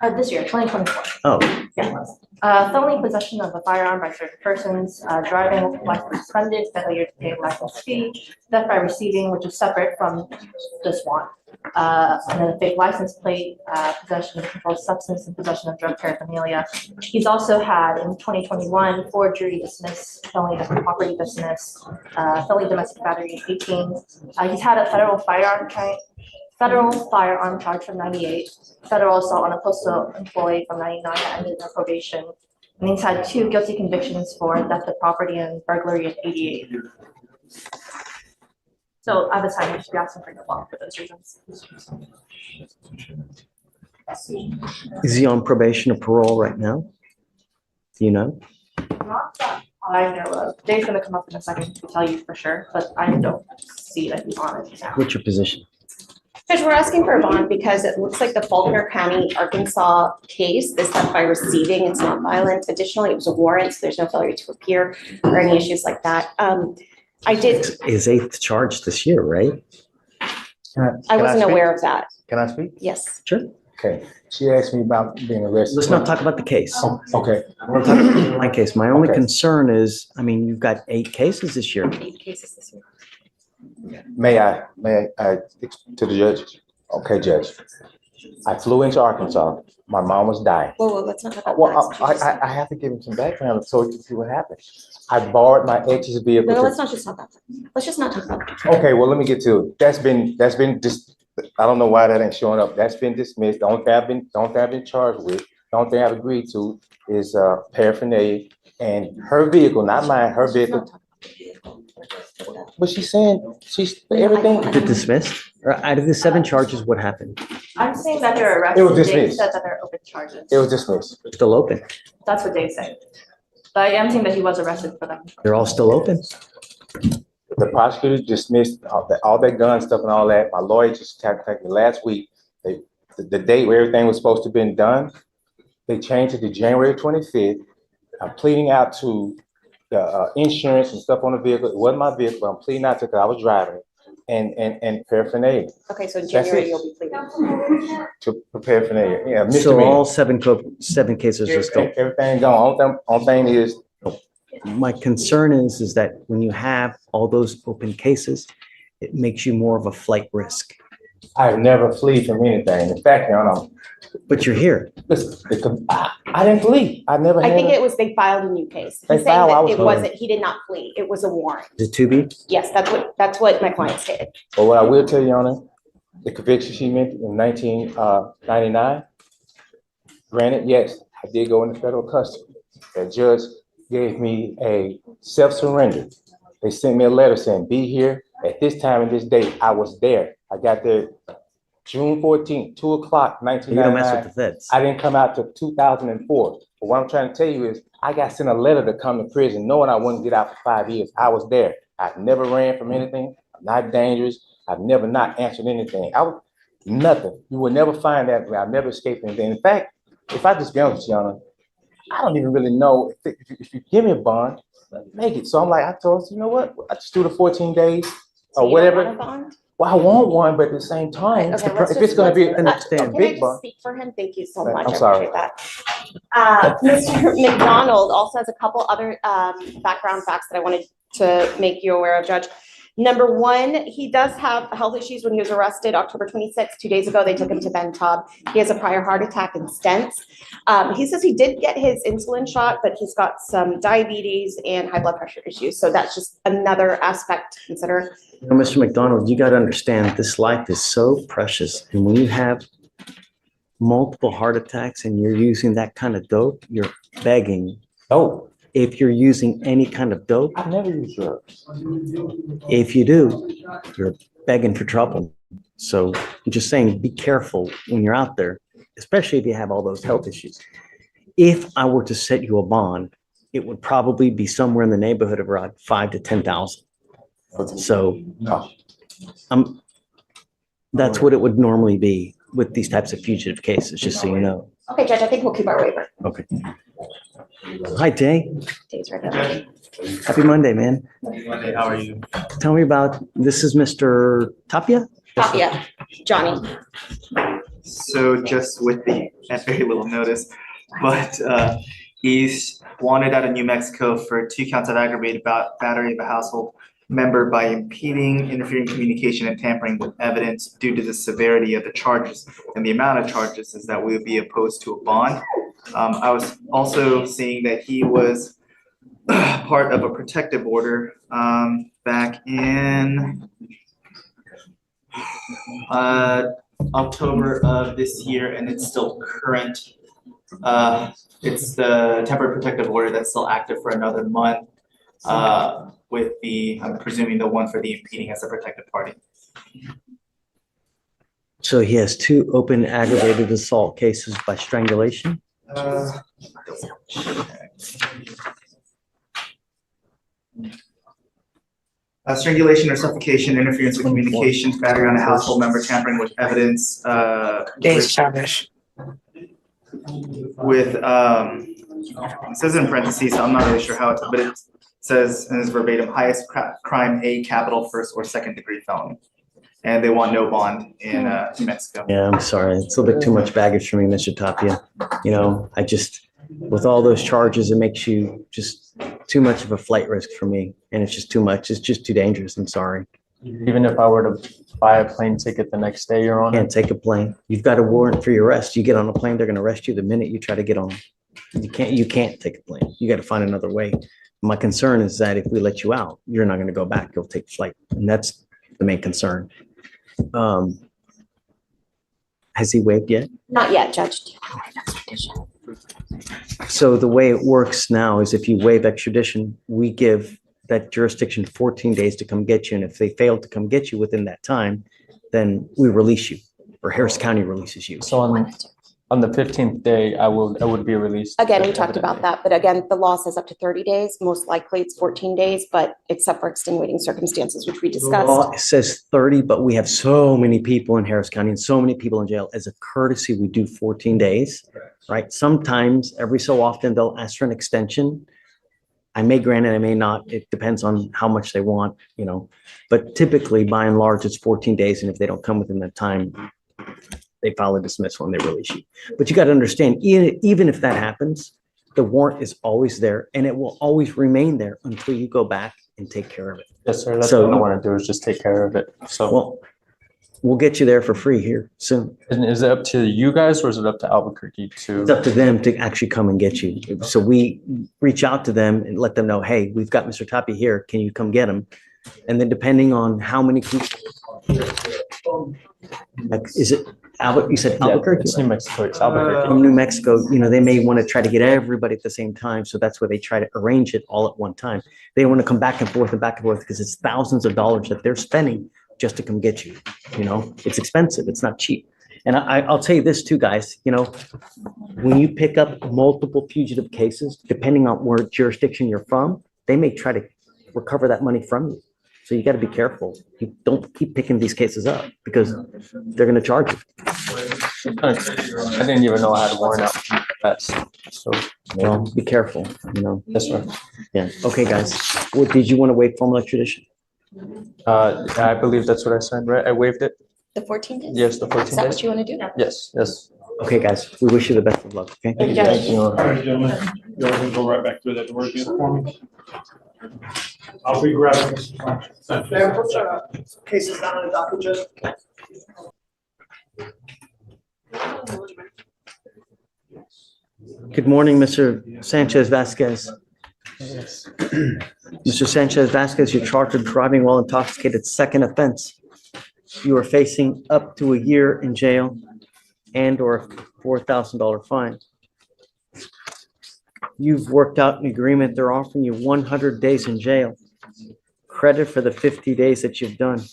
This year, 2024. Oh, Yeah. Felony possession of a firearm by certain persons, driving with license suspended, failure to pay a license fee, theft by receiving, which is separate from this one. And then a fake license plate, possession of controlled substance, and possession of drug paraphernalia. He's also had in 2021 forgery dismiss, felony property dismiss, felony domestic battery 18. He's had a federal firearm charge from 98, federal assault on a postal employee from 99 that ended in probation. And he's had 2 guilty convictions for theft of property and burglary in 88. So at the time, we should be asking for no bond for those reasons. is he on probation or parole right now? Do you know? Not that I know of. Dave's gonna come up in a second to tell you for sure, but I don't see that he's on it now. What's your position? Judge, we're asking for a bond because it looks like the Faulkner County, Arkansas case is theft by receiving. It's not violent. Additionally, it was a warrant, so there's no failure to appear or any issues like that. I did, His 8th charge this year, right? I wasn't aware of that. Can I speak? Yes. Sure. Okay. She asked me about being arrested. Let's not talk about the case. Okay. I want to talk about my case. My only Okay. concern is, I mean, you've got 8 cases this year. 8 cases this year. May I, to the judge? Okay, Judge. I flew into Arkansas. My mom was dying. Whoa, let's not have that. Well, I have to give him some background so you can see what happened. I borrowed my ex's vehicle. No, to- let's not just talk about that. Let's just not talk about that. Okay, well, let me get to it. That's been just, I don't know why that ain't showing up. That's been dismissed. The only thing I've been charged with, the only thing I've agreed to is paraphernalia and her vehicle, not mine, her vehicle. But she's saying, everything. Is it dismissed? Or out of the 7 charges, what happened? I'm saying that they're It was arrested. Dave dismissed. said that they're open charges. It was dismissed. They're still open. That's what Dave said. But I am saying that he was arrested for them. They're all still open. The prosecutor dismissed all that gun stuff and all that. My lawyer just contacted me last week. The date where everything was supposed to have been done, they changed it to January 25th. I'm pleading out to insurance and stuff on the vehicle. It wasn't my vehicle, but I'm pleading not to because I was driving it. And paraphernalia Okay, so in That's January, it. you'll be pleading. to prepare paraphernalia. Yeah, So misdemeanor. all seven cases are still. Everything gone. Only thing is, My concern is that when you have all those open cases, it makes you more of a flight risk. I've never flee from anything. In fact, Your Honor, But you're here. listen, I didn't flee. I never I had think a- it was, they filed a new case. They He's saying filed, I that was it home. wasn't, he did not flee. It was a warrant. Is it to be? Yes, that's what my client stated. But what I will tell you, Your Honor, the conviction she made in 1999, granted, yes, I did go into federal custody. The judge gave me a self-surrender. They sent me a letter saying, be here at this time and this date. I was there. I got there June 14th, 2 o'clock, You don't mess with 1999. the feds. I didn't come out till 2004. But what I'm trying to tell you is I got sent a letter to come to prison knowing I wouldn't get out for 5 years. I was there. I've never ran from anything. I'm not dangerous. I've never not answered anything. Nothing. You will never find that. I've never escaped anything. In fact, if I just be honest with you, Your Honor, I don't even really know if you give me a bond, make it. So I'm like, I told her, you know what? I just do the 14 days So or you don't whatever. want a bond? Well, I want one, but at the same time, Okay, let's if it's just- gonna be let's- a understand. Can I big just bond. speak for him? Thank you so I'm much. I sorry. appreciate that. Mr. McDonald also has a couple other background facts that I wanted to make you aware of, Judge. Number one, he does have health issues when he was arrested October 26th. 2 days ago, they took him to Ben Taub. He has a prior heart attack and stents. He says he did get his insulin shot, but he's got some diabetes and high blood pressure issues. So that's just another aspect to consider. You know, Mr. McDonald, you got to understand this life is so precious. And when you have multiple heart attacks and you're using that kind of dope, you're begging. Oh, If you're using any kind of dope, I never use drugs. if you do, you're begging for trouble. So I'm just saying, be careful when you're out there, especially if you have all those health issues. If I were to set you a bond, it would probably be somewhere in the neighborhood of around 5 to 10,000. So that's what it would normally be with these types of fugitive cases, just so you know. Okay, Judge, I think we'll keep our waiver. Okay. Hi, Jay. Days right now. Happy Monday, man. Monday, how are you? Tell me about, this is Mr. Tapia? Tapia, Johnny. So just with the, at very little notice, but he's wanted out of New Mexico for 2 counts of aggravated battery of a household member by impeding, interfering communication, and tampering with evidence. Due to the severity of the charges and the amount of charges, is that we would be opposed to a bond. I was also seeing that he was part of a protective order back in October of this year, and it's still current. It's the temporary protective order that's still active for another month, with the, I'm presuming the one for the impeding as a protected party. So he has 2 open aggravated assault cases by strangulation? Strangulation or suffocation, interference with communications, battery on a household member, tampering with evidence, with, it says in parentheses, so I'm not really sure how it's, but it says, and it's verbatim, highest crime, a capital first or second degree felony. And they want no bond in New Mexico. Yeah, I'm sorry. It's a little bit too much baggage for me, Mr. Tapia. You know, I just, with all those charges, it makes you just too much of a flight risk for me. And it's just too much. It's just too dangerous. I'm sorry. Even if I were to buy a plane ticket the next day, Your Honor? Can't take a plane. You've got a warrant for your arrest. You get on a plane, they're going to arrest you the minute you try to get on. You can't take a plane. You got to find another way. My concern is that if we let you out, you're not going to go back. You'll take flight. And that's the main concern. Has he waived yet? Not yet, Judge. So the way it works now is if you waive extradition, we give that jurisdiction 14 days to come get you. And if they fail to come get you within that time, then we release you, or Harris County releases you. So on the 15th day, I would be released. Again, we talked about that, but again, the law says up to 30 days. Most likely it's 14 days, but except for extenuating circumstances, which we discussed. Law says 30, but we have so many people in Harris County and so many people in jail. As a courtesy, we do 14 days, right? Sometimes, every so often, they'll ask for an extension. I may grant it, I may not. It depends on how much they want, you know. But typically, by and large, it's 14 days. And if they don't come within that time, they file a dismissal and they release you. But you got to understand, even if that happens, the warrant is always there and it will always remain there until you go back and take care of it. Yes, sir. That's So- what I want to do is just take care of it. So, Well, we'll get you there for free here soon. and is it up to you guys or is it up to Albuquerque to? It's up to them to actually come and get you. So we reach out to them and let them know, hey, we've got Mr. Tapia here. Can you come get him? And then depending on how many people, like, is it Albert? You said Yeah, Albuquerque? it's New Mexico. It's Albuquerque. From New Mexico, you know, they may want to try to get everybody at the same time. So that's where they try to arrange it all at one time. They want to come back and forth because it's thousands of dollars that they're spending just to come get you. You know, it's expensive. It's not cheap. And I'll tell you this too, guys, you know, when you pick up multiple fugitive cases, depending on where jurisdiction you're from, they may try to recover that money from you. So you got to be careful. You don't keep picking these cases up because they're going to charge you. I didn't even know I had a warrant out. That's so. Well, be careful, you know. Yes, sir. Yeah. Okay, guys. What, did you want to waive formal extradition? I believe that's what I signed, right? I waived it. The 14 days? Yes, the 14 Is that days. what you want to do? Yes, yes. Okay, guys, we wish you the best of luck, okay? Thank you, Judge. All right, gentlemen, you're gonna go right back through that door again for me. I'll be grabbing this. Cases down in the docket, Judge. Good morning, Mr. Sanchez Vasquez. Mr. Sanchez Vasquez, you're charged with driving while intoxicated, second offense. You are facing up to a year in jail and or a $4,000 fine. You've worked out an agreement. They're offering you 100 days in jail. Credit for the 50 days that you've done.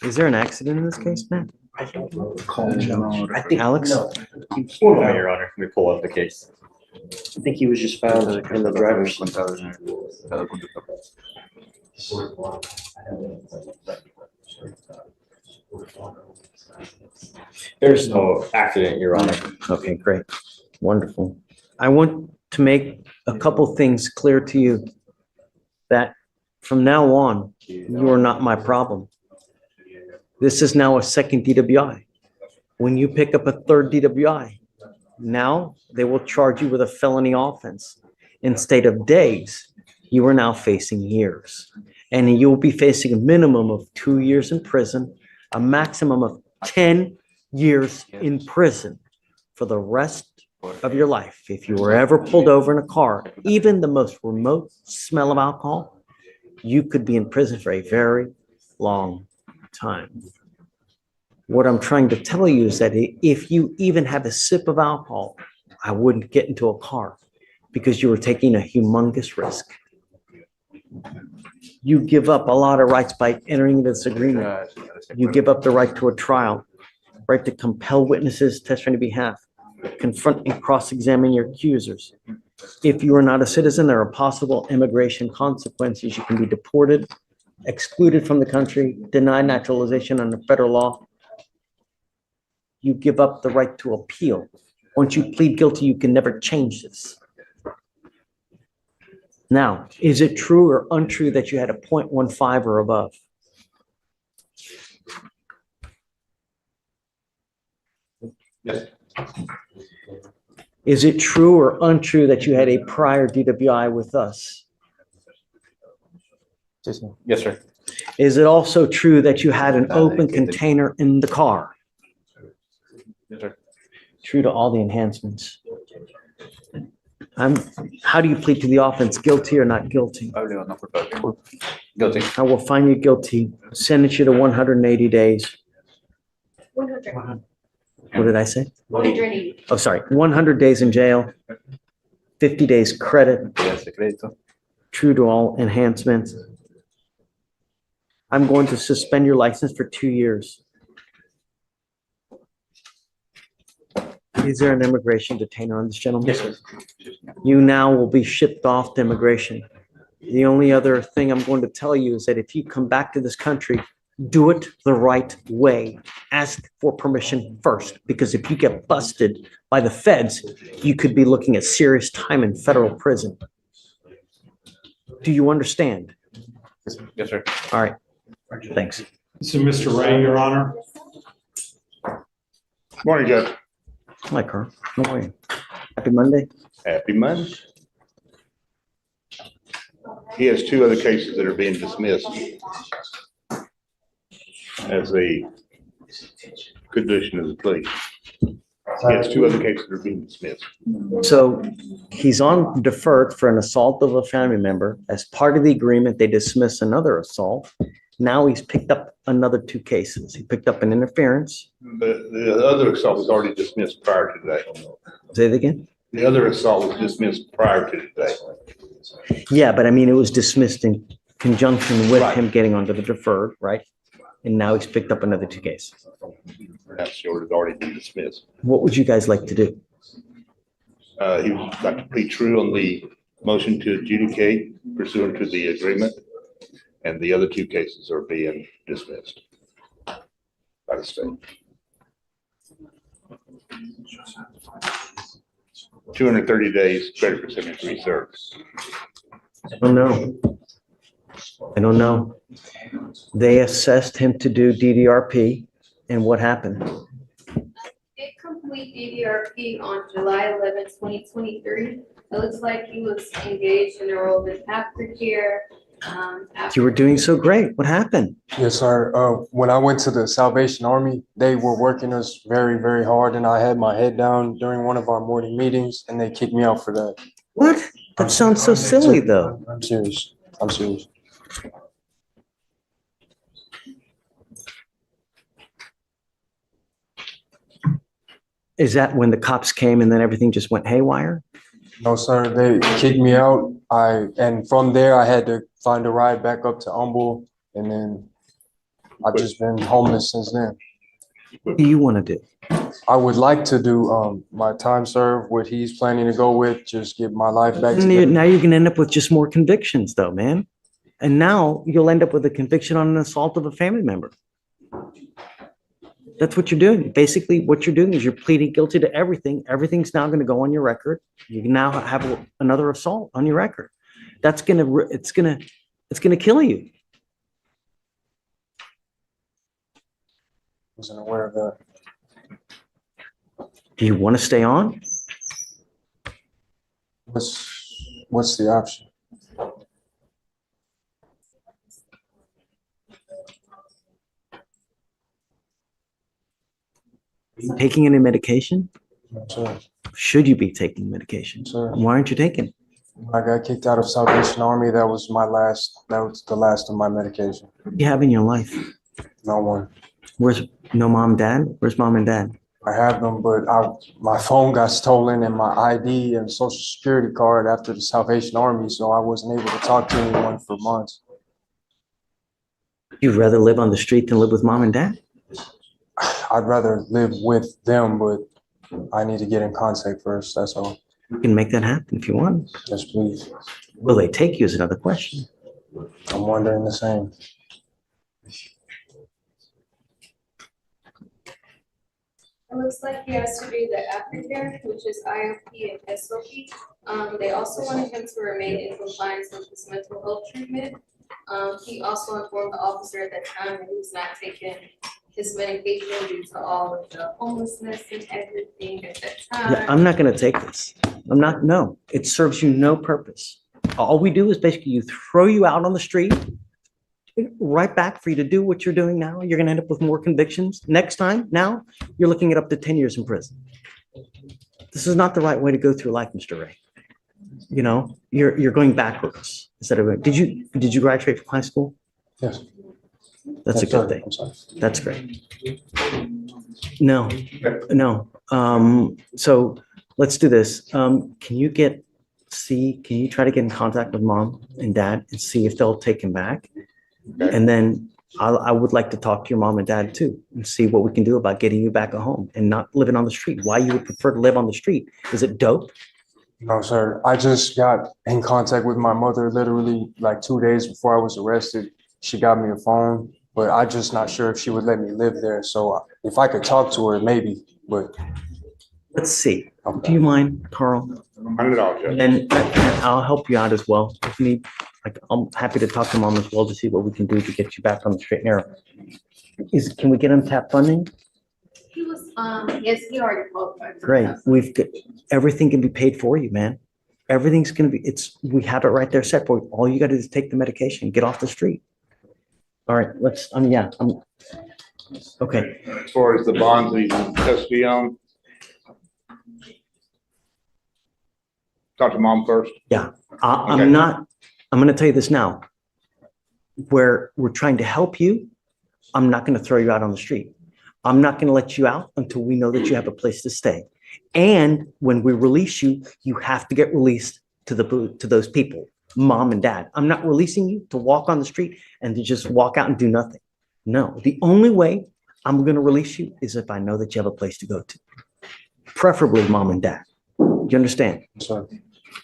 Is there an accident in this case, man? I think Alex? No, Your Honor, can we pull up the case? I think he was just found in the driver's seat. There's no accident, Your Honor. Okay, great. Wonderful. I want to make a couple things clear to you that from now on, you are not my problem. This is now a second DWI. When you pick up a third DWI, now they will charge you with a felony offense. Instead of days, you are now facing years. And you'll be facing a minimum of 2 years in prison, a maximum of 10 years in prison for the rest of your life. If you were ever pulled over in a car, even the most remote smell of alcohol, you could be in prison for a very long time. What I'm trying to tell you is that if you even have a sip of alcohol, I wouldn't get into a car because you were taking a humongous risk. You give up a lot of rights by entering this agreement. You give up the right to a trial, right to compel witnesses, testify on your behalf, confront and cross-examine your accusers. If you are not a citizen, there are possible immigration consequences. You can be deported, excluded from the country, denied naturalization under federal law. You give up the right to appeal. Once you plead guilty, you can never change this. Now, is it true or untrue that you had a 0.15 or above? Yes. Is it true or untrue that you had a prior DWI with us? Yes, sir. Is it also true that you had an open container in the car? Yes, sir. True to all the enhancements. How do you plead to the offense, guilty or not guilty? Guilty. I will find you guilty, sentence you to 180 days. 100. What did I say? 180. Oh, sorry, 100 days in jail, 50 days credit, true to all enhancements. I'm going to suspend your license for 2 years. Is there an immigration detainer on this gentleman? Yes, sir. You now will be shipped off to immigration. The only other thing I'm going to tell you is that if you come back to this country, Do it the right way. Ask for permission first, because if you get busted by the feds, you could be looking at serious time in federal prison. Do you understand? Yes, sir. All right. Thanks. So, Mr. Ray, Your Honor. Morning, Judge. Hi, Carl. How are you? Happy Monday. Happy Monday. He has two other cases that are being dismissed as a condition of the plea. He has two other cases that are being dismissed. So he's on deferred for an assault of a family member. As part of the agreement, they dismiss another assault. Now he's picked up another two cases. He picked up an interference. The other assault was already dismissed prior to today. Say it again? The other assault was dismissed prior to today. Yeah, but I mean, it was dismissed in conjunction with Right. him getting onto the deferred, right? And now he's picked up another two cases. Perhaps the order has already been dismissed. What would you guys like to do? He would like to plead true on the motion to adjudicate pursuant to the agreement, and the other two cases are being dismissed by the state. 230 days, credit for 73 served. I don't know. I don't know. They assessed him to do DDRP, and what happened? Did complete DDRP on July 11th, 2023. It looks like he was engaged in a role in aftercare. You were doing so great. What happened? Yes, sir. When I went to the Salvation Army, they were working us very, very hard, and I had my head down during one of our morning meetings, and they kicked me out for that. What? That sounds so silly, though. I'm serious. I'm serious. Is that when the cops came and then everything just went haywire? No, sir. They kicked me out. And from there, I had to find a ride back up to Humble, and then I've just been homeless since then. What do you want to do? I would like to do my time served, what he's planning to go with, just get my life back together. Now you're going to end up with just more convictions, though, man. And now you'll end up with a conviction on an assault of a family member. That's what you're doing. Basically, what you're doing is you're pleading guilty to everything. Everything's now going to go on your record. You now have another assault on your record. It's going to kill you. Wasn't aware of that. Do you want to stay on? What's the option? Taking any medication? No, sir. Should you be taking medication? Sir. Why aren't you taking? I got kicked out of Salvation Army. That was the last of my medication. What do you have in your life? No one. Where's no mom, dad? Where's mom and dad? I have them, but my phone got stolen and my ID and social security card after the Salvation Army, so I wasn't able to talk to anyone for months. You'd rather live on the street than live with mom and dad? I'd rather live with them, but I need to get in contact first, that's all. You can make that happen if you want. Yes, please. Will they take you is another question. I'm wondering the same. It looks like he has to do the aftercare, which is IOP and SOP. They also wanted him to remain in compliance with his mental health treatment. He also informed the officer at that time that he was not taking his medication due to all of the homelessness and everything at that time. Yeah, I'm not going to take this. No, it serves you no purpose. All we do is basically throw you out on the street, right back for you to do what you're doing now. You're going to end up with more convictions. Next time, now, you're looking at up to 10 years in prison. This is not the right way to go through life, Mr. Ray. You know, you're going backwards instead of, did you graduate from high school? Yes. That's a Yes, good sir. thing. I'm sorry. That's great. No. So let's do this. Can you try to get in contact with mom and dad and see if they'll take him back? Okay. And then I would like to talk to your mom and dad too and see what we can do about getting you back at home and not living on the street. Why you would prefer to live on the street? Is it dope? No, sir. I just got in contact with my mother literally like 2 days before I was arrested. She got me a phone but I'm just not sure if she would let me live there. So if I could talk to her, maybe, but. Let's see. Do you mind, Carl? Not at all, Judge. And I'll help you out as well. If you need, like, I'm happy to talk to Mom as well to see what we can do to get you back on the straight and narrow. Can we get untapped funding? He was, yes, he already qualified. Great. We've got, everything can be paid for you, man. Everything's gonna be, we have it right there set for you. All you gotta do is take the medication, get off the street. All right, okay. As far as the bonds he's in custody on. Talk to Mom first. Yeah, Okay. I'm gonna tell you this now. Where we're trying to help you, I'm not gonna throw you out on the street. I'm not gonna let you out until we know that you have a place to stay. And when we release you, you have to get released to those people, Mom and Dad. I'm not releasing you to walk on the street and to just walk out and do nothing. No, the only way I'm gonna release you is if I know that you have a place to go to. Preferably Mom and Dad. You understand? Sorry.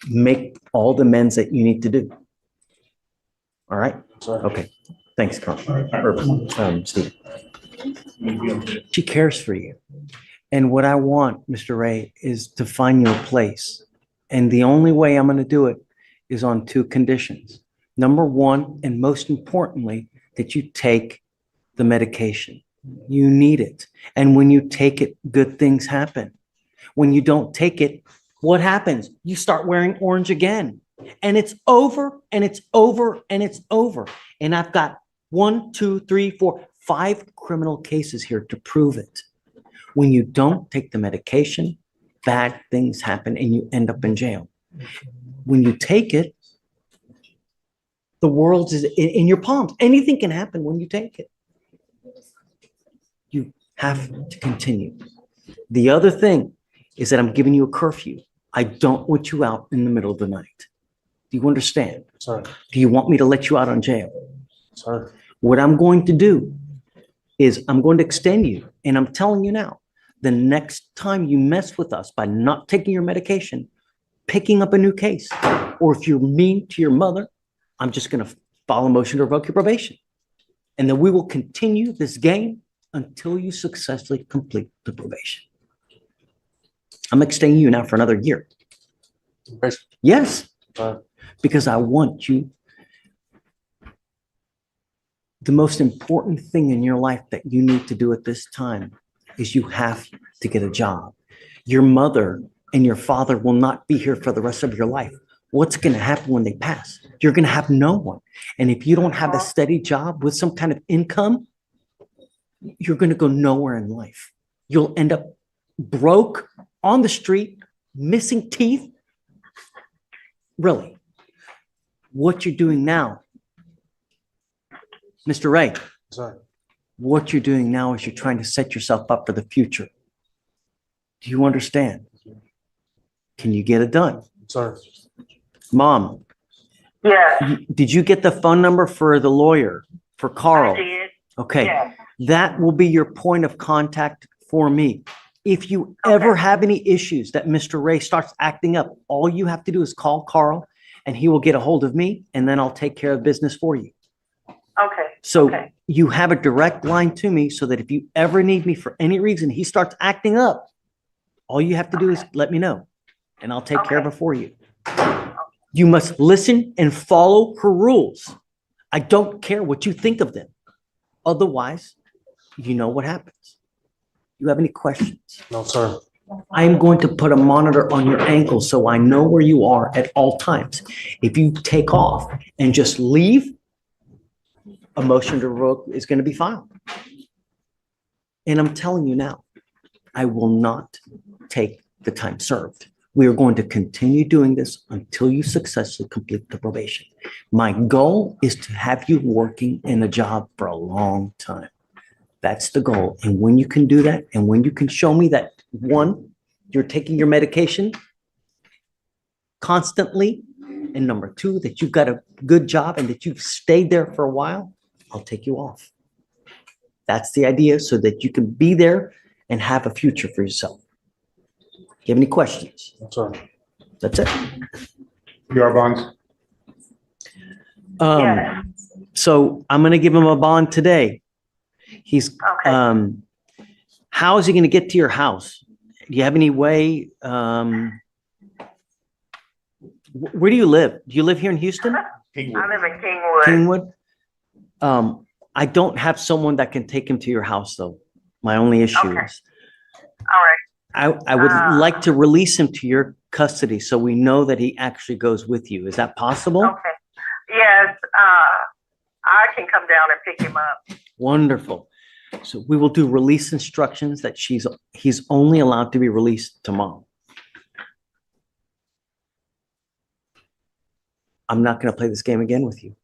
Make all the amends that you need to do. All right? Sorry. Okay. Thanks, Carl. Steve. She cares for you. And what I want, Mr. Ray, is to find you a place. And the only way I'm going to do it is on two conditions. Number one, and most importantly, that you take the medication. You need it. And when you take it, good things happen. When you don't take it, what happens? You start wearing orange again. And it's over, and it's over, and it's over. And I've got 1, 2, 3, 4, 5 criminal cases here to prove it. When you don't take the medication, bad things happen and you end up in jail. When you take it, the world is in your palms. Anything can happen when you take it. You have to continue. The other thing is that I'm giving you a curfew. I don't want you out in the middle of the night. Do you understand? Sorry. Do you want me to let you out on jail? Sorry. What I'm going to do is I'm going to extend you, and I'm telling you now, the next time you mess with us by not taking your medication, picking up a new case, or if you're mean to your mother, I'm just going to file a motion to revoke your probation. And then we will continue this game until you successfully complete the probation. I'm extending you now for another year. Yes, because I want you. The most important thing in your life that you need to do at this time is you have to get a job. Your mother and your father will not be here for the rest of your life. What's going to happen when they pass? You're going to have no one. And if you don't have a steady job with some kind of income, you're going to go nowhere in life. You'll end up broke, on the street, missing teeth. Really, what you're doing now, Mr. Ray, Sorry. what you're doing now is you're trying to set yourself up for the future. Do you understand? Can you get it done? Sorry. Mom. Yeah. Did you get the phone number for the lawyer, for Carl? I did. Okay. Yeah. That will be your point of contact for me. If you ever have any issues that Mr. Ray starts acting up, all you have to do is call Carl and he will get a hold of me and then I'll take care of business for you. Okay. So you have a direct line to me so that if you ever need me for any reason, he starts acting up, all you have to do is let me know and I'll take care of it for you. You must listen and follow her rules. I don't care what you think of them. Otherwise, you know what happens. You have any questions? No, sir. I'm going to put a monitor on your ankle so I know where you are at all times. If you take off and just leave, a motion to revoke is going to be filed. And I'm telling you now, I will not take the time served. We are going to continue doing this until you successfully complete the probation. My goal is to have you working in a job for a long time. That's the goal. And when you can do that, and when you can show me that, one, you're taking your medication constantly, and number two, that you've got a good job and that you've stayed there for a while, I'll take you off. That's the idea, so that you can be there and have a future for yourself. Do you have any questions? Sorry. That's it. You are bonds? So I'm gonna give him a bond today. He's, how is he gonna get to your house? Do you have any way, where do you live? Do you live here in Houston? I live in Kingwood. Kingwood? I don't have someone that can take him to your house, though. My only issue is. All right. I would like to release him to your custody so we know that he actually goes with you. Is that possible? Okay. Yes, I can come down and pick him up. Wonderful. So we will do release instructions that he's only allowed to be released tomorrow. I'm not going to play this game again with you.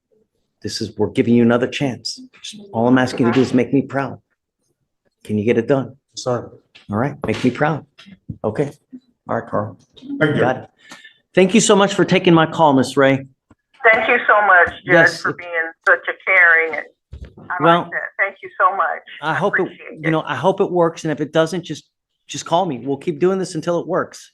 We're giving you another chance. All I'm asking you to do is make me proud. Can you get it done? Sorry. All right, make me proud. Okay. All right, Carl. Got it. Thank you so much for taking my call, Miss Ray. Thank you so much, Judge, Yes. for being such a caring and I Well, like that. Thank you so much. I hope it, appreciate I hope it works. And if it doesn't, just call me. We'll keep doing this until it works.